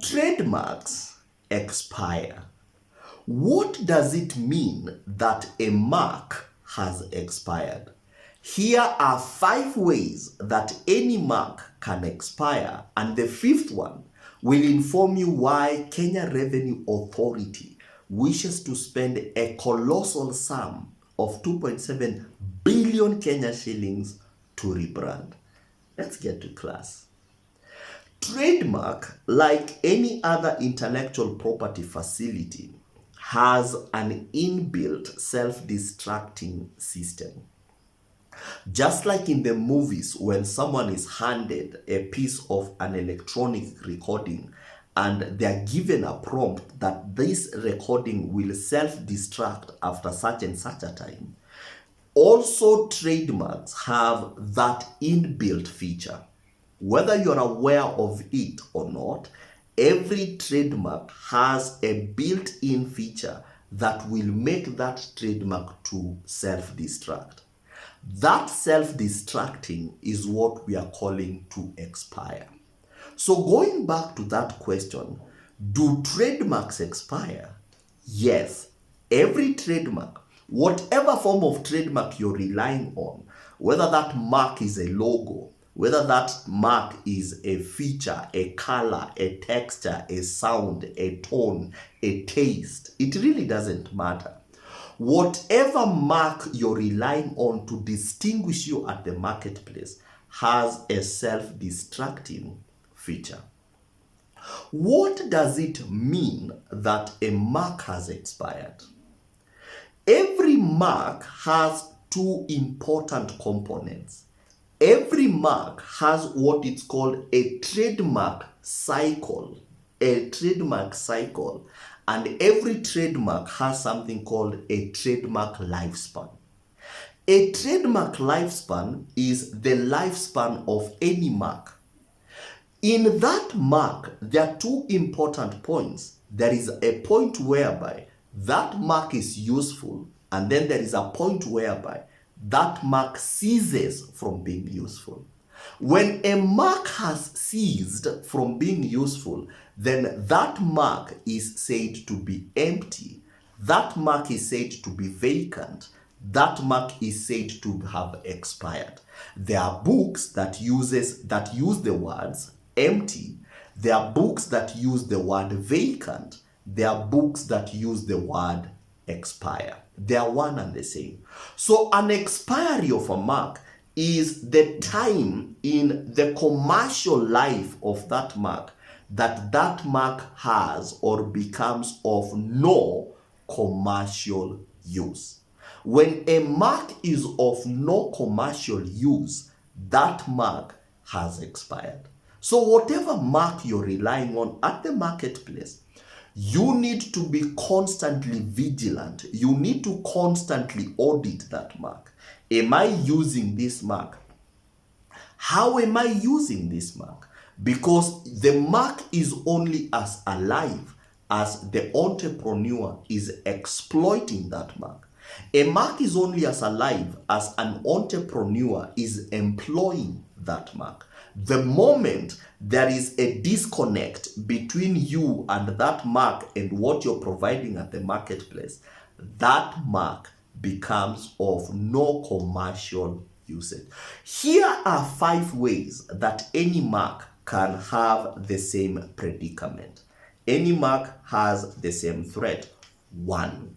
Trademarks expire. What does it mean that a mark has expired? Here are 5 ways that any mark can expire, and the 5th one will inform you why Kenya Revenue Authority wishes to spend a colossal sum of 2.7 billion Kenya shillings to rebrand. Let's get to class. Trademark, like any other intellectual property facility, has an inbuilt self-destructing system. Just like in the movies, when someone is handed a piece of an electronic recording and they are given a prompt that this recording will self-destruct after such and such a time, also trademarks have that inbuilt feature. Whether you're aware of it or not, every trademark has a built-in feature that will make that trademark to self-destruct. That self-destructing is what we are calling to expire. So going back to that question, do trademarks expire? Yes, every trademark, whatever form of trademark you're relying on, whether that mark is a logo, whether that mark is a feature, a color, a texture, a sound, a tone, a taste, it really doesn't matter. Whatever mark you're relying on to distinguish you at the marketplace has a self-destructing feature. What does it mean that a mark has expired? Every mark has 2 important components. Every mark has what it's called a trademark cycle. A trademark cycle. And every trademark has something called a trademark lifespan. A trademark lifespan is the lifespan of any mark. In that mark, there are 2 important points. There is a point whereby that mark is useful, and then there is a point whereby that mark ceases from being useful. When a mark has ceased from being useful, then that mark is said to be empty. That mark is said to be vacant. That mark is said to have expired. There are books that use the words empty. There are books that use the word vacant. There are books that use the word expire. They are one and the same. So an expiry of a mark is the time in the commercial life of that mark that mark has or becomes of no commercial use. When a mark is of no commercial use, that mark has expired. So whatever mark you're relying on at the marketplace, you need to be constantly vigilant. You need to constantly audit that mark. Am I using this mark? How am I using this mark? Because the mark is only as alive as the entrepreneur is exploiting that mark. A mark is only as alive as an entrepreneur is employing that mark. The moment there is a disconnect between you and that mark and what you're providing at the marketplace, that mark becomes of no commercial usage. Here are 5 ways that any mark can have the same predicament. Any mark has the same threat. 1.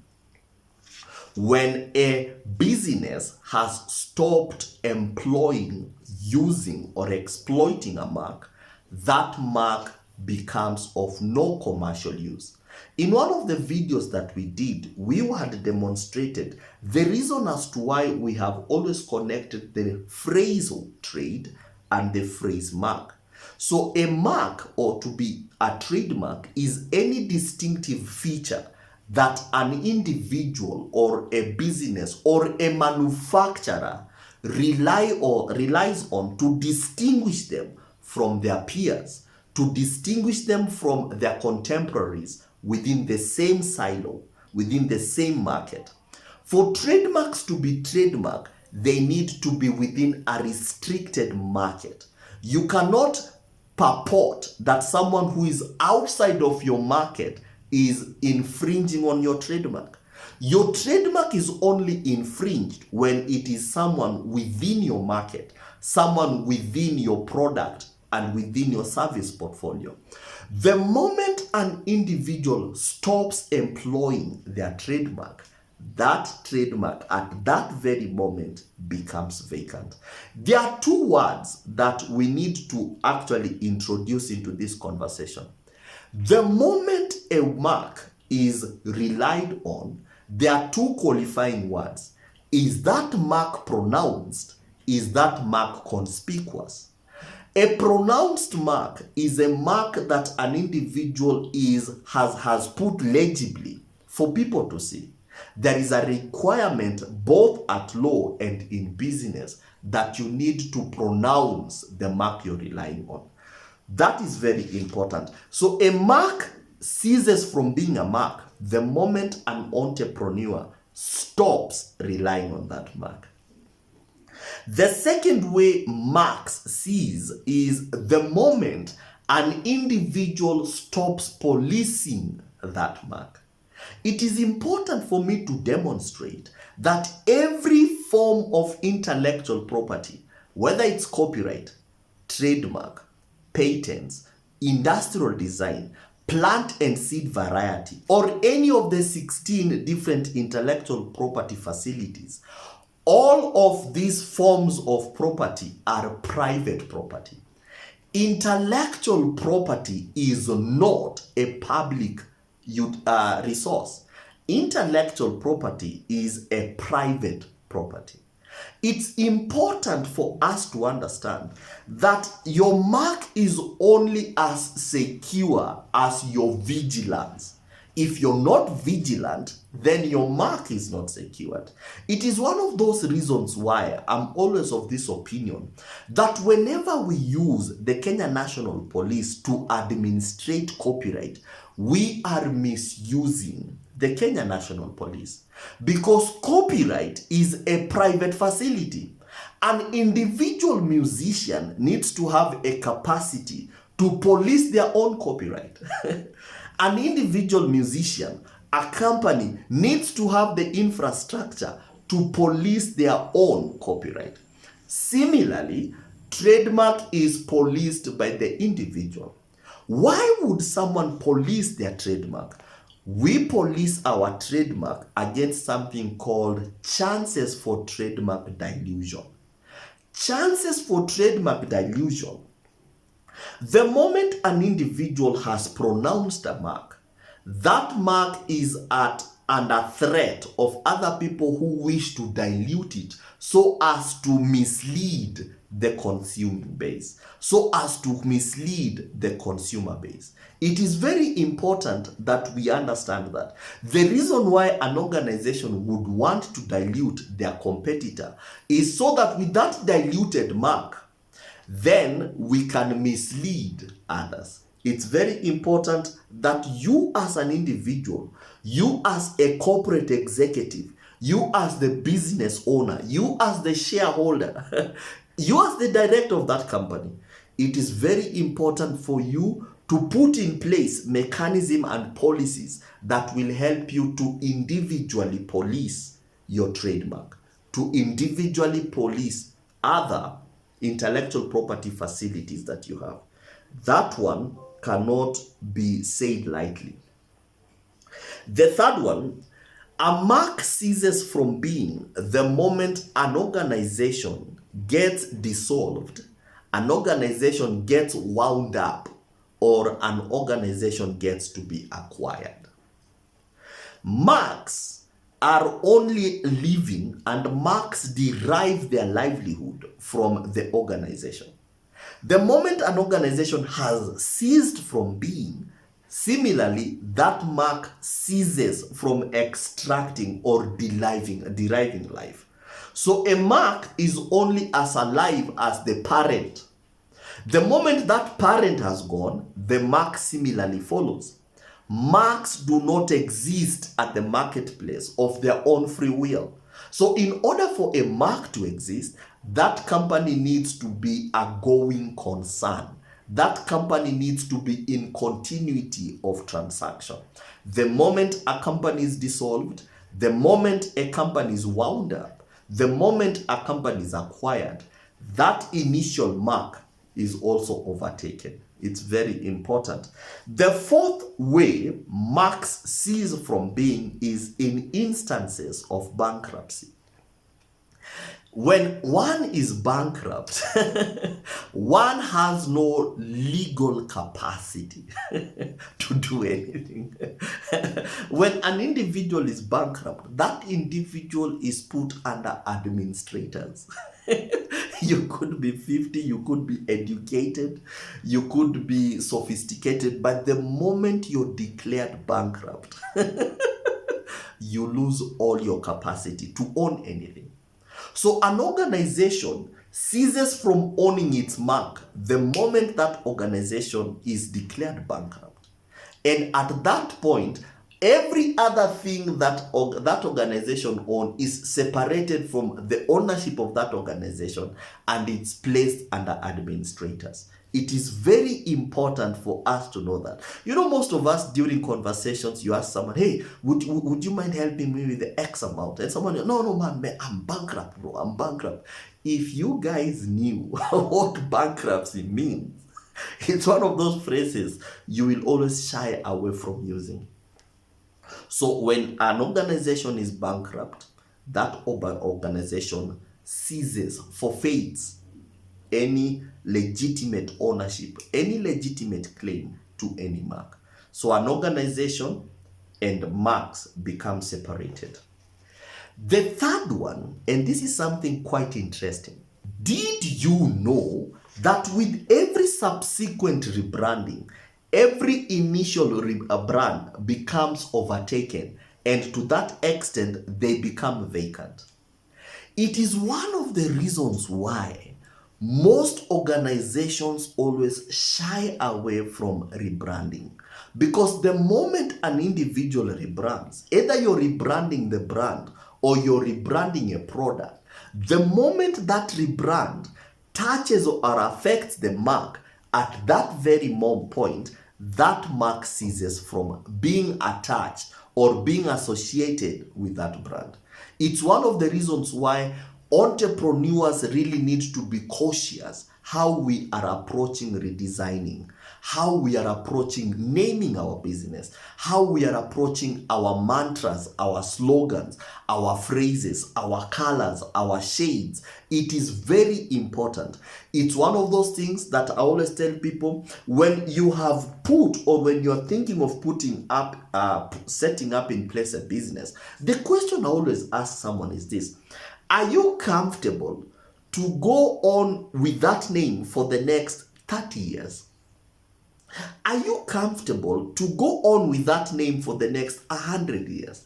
When a business has stopped employing, using, or exploiting a mark, that mark becomes of no commercial use. In one of the videos that we did, we had demonstrated the reason as to why we have always connected the phrase trade and the phrase mark. So a mark, or to be a trademark, is any distinctive feature that an individual or a business or a manufacturer relies on to distinguish them from their peers, to distinguish them from their contemporaries within the same silo, within the same market. For trademarks to be trademark, they need to be within a restricted market. You cannot purport that someone who is outside of your market is infringing on your trademark. Your trademark is only infringed when it is someone within your market, someone within your product and within your service portfolio. The moment an individual stops employing their trademark, that trademark at that very moment becomes vacant. There are two words that we need to actually introduce into this conversation. The moment a mark is relied on, there are two qualifying words. Is that mark pronounced? Is that mark conspicuous? A pronounced mark is a mark that an individual has put legibly for people to see. There is a requirement both at law and in business that you need to pronounce the mark you're relying on. That is very important. So a mark ceases from being a mark the moment an entrepreneur stops relying on that mark. The second way marks cease is the moment an individual stops policing that mark. It is important for me to demonstrate that every form of intellectual property, whether it's copyright, trademark, patents, industrial design, plant and seed variety, or any of the 16 different intellectual property facilities, all of these forms of property are private property. Intellectual property is not a public resource. Intellectual property is a private property. It's important for us to understand that your mark is only as secure as your vigilance. If you're not vigilant, then your mark is not secured. It is one of those reasons why I'm always of this opinion that whenever we use the Kenya National Police to administrate copyright, we are misusing the Kenya National Police, because copyright is a private facility. An individual musician needs to have a capacity to police their own copyright. An individual musician, a company, needs to have the infrastructure to police their own copyright. Similarly, trademark is policed by the individual. Why would someone police their trademark? We police our trademark against something called chances for trademark dilution. Chances for trademark dilution. The moment an individual has pronounced a mark, that mark is under threat of other people who wish to dilute it so as to mislead the consuming base, so as to mislead the consumer base. It is very important that we understand that. The reason why an organization would want to dilute their competitor is so that with that diluted mark, then we can mislead others. It's very important that you as an individual, you as a corporate executive, you as the business owner, you as the shareholder, you as the director of that company, it is very important for you to put in place mechanisms and policies that will help you to individually police your trademark, to individually police other intellectual property facilities that you have. That one cannot be said lightly. The third one, a mark ceases from being the moment an organization gets dissolved, an organization gets wound up, or an organization gets to be acquired. Marks are only living, and marks derive their livelihood from the organization. The moment an organization has ceased from being, similarly, that mark ceases from extracting or deriving life. So a mark is only as alive as the parent. The moment that parent has gone, the mark similarly follows. Marks do not exist at the marketplace of their own free will. So in order for a mark to exist, that company needs to be a going concern. that company needs to be in continuity of transaction. The moment a company is dissolved, the moment a company is wound up, the moment a company is acquired, that initial mark is also overtaken. It's very important. The fourth way marks cease from being is in instances of bankruptcy. When one is bankrupt, one has no legal capacity to do anything. When an individual is bankrupt, that individual is put under administrators. You could be 50, you could be educated, you could be sophisticated, but the moment you're declared bankrupt, you lose all your capacity to own anything. So an organization ceases from owning its mark the moment that organization is declared bankrupt. And at that point, every other thing that that organization owns is separated from the ownership of that organization and it's placed under administrators. It is very important for us to know that. You know, most of us during conversations, you ask someone, hey, would you mind helping me with the X amount? And someone, no, man, I'm bankrupt, bro, I'm bankrupt. If you guys knew what bankruptcy means, it's one of those phrases you will always shy away from using. So when an organization is bankrupt, that organization ceases, forfeits any legitimate ownership, any legitimate claim to any mark. So an organization and marks become separated. The third one, and this is something quite interesting. Did you know that with every subsequent rebranding, every initial brand becomes overtaken, and to that extent, they become vacant? It is one of the reasons why most organizations always shy away from rebranding. Because the moment an individual rebrands, either you're rebranding the brand or you're rebranding a product, the moment that rebrand touches or affects the mark, at that very point, that mark ceases from being attached or being associated with that brand. It's one of the reasons why entrepreneurs really need to be cautious how we are approaching redesigning, how we are approaching naming our business, how we are approaching our mantras, our slogans, our phrases, our colors, our shades. It is very important. It's one of those things that I always tell people, when you have put or when you're thinking of putting up, setting up in place a business, the question I always ask someone is this: are you comfortable to go on with that name for the next 30 years? Are you comfortable to go on with that name for the next 100 years?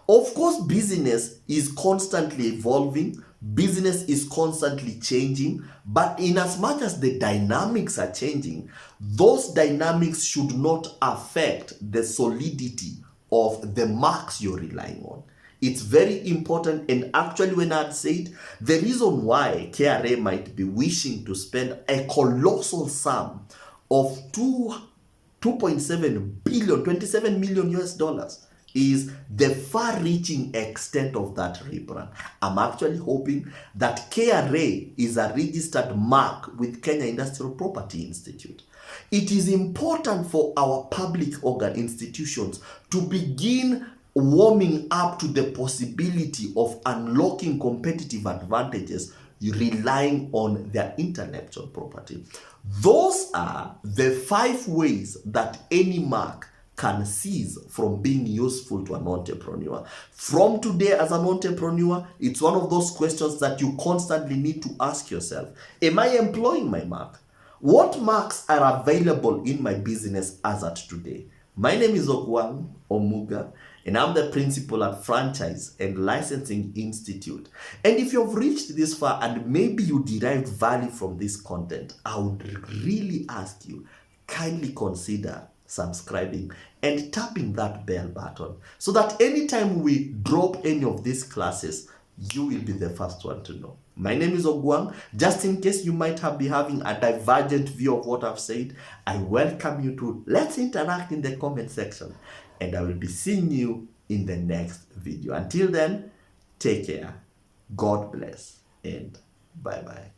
Of course, business is constantly evolving, business is constantly changing, but in as much as the dynamics are changing, those dynamics should not affect the solidity of the marks you're relying on. It's very important, and actually when I'd said the reason why KRA might be wishing to spend a colossal sum of 2.7 billion, 27 million US dollars is the far-reaching extent of that rebrand. I'm actually hoping that KRA is a registered mark with Kenya Industrial Property Institute. It is important for our public organ institutions to begin warming up to the possibility of unlocking competitive advantages relying on their intellectual property. Those are the 5 ways that any mark can cease from being useful to an entrepreneur. From today, as an entrepreneur, it's one of those questions that you constantly need to ask yourself. Am I employing my mark? What marks are available in my business as at today? My name is Ogwang Omuga, and I'm the principal at Franchise and Licensing Institute. And if you've reached this far and maybe you derived value from this content, I would really ask you, kindly consider subscribing and tapping that bell button so that anytime we drop any of these classes, you will be the first one to know. My name is Ogwang. Just in case you might be having a divergent view of what I've said, I welcome you to let's interact in the comment section, and I will be seeing you in the next video. Until then, take care, God bless, and bye-bye.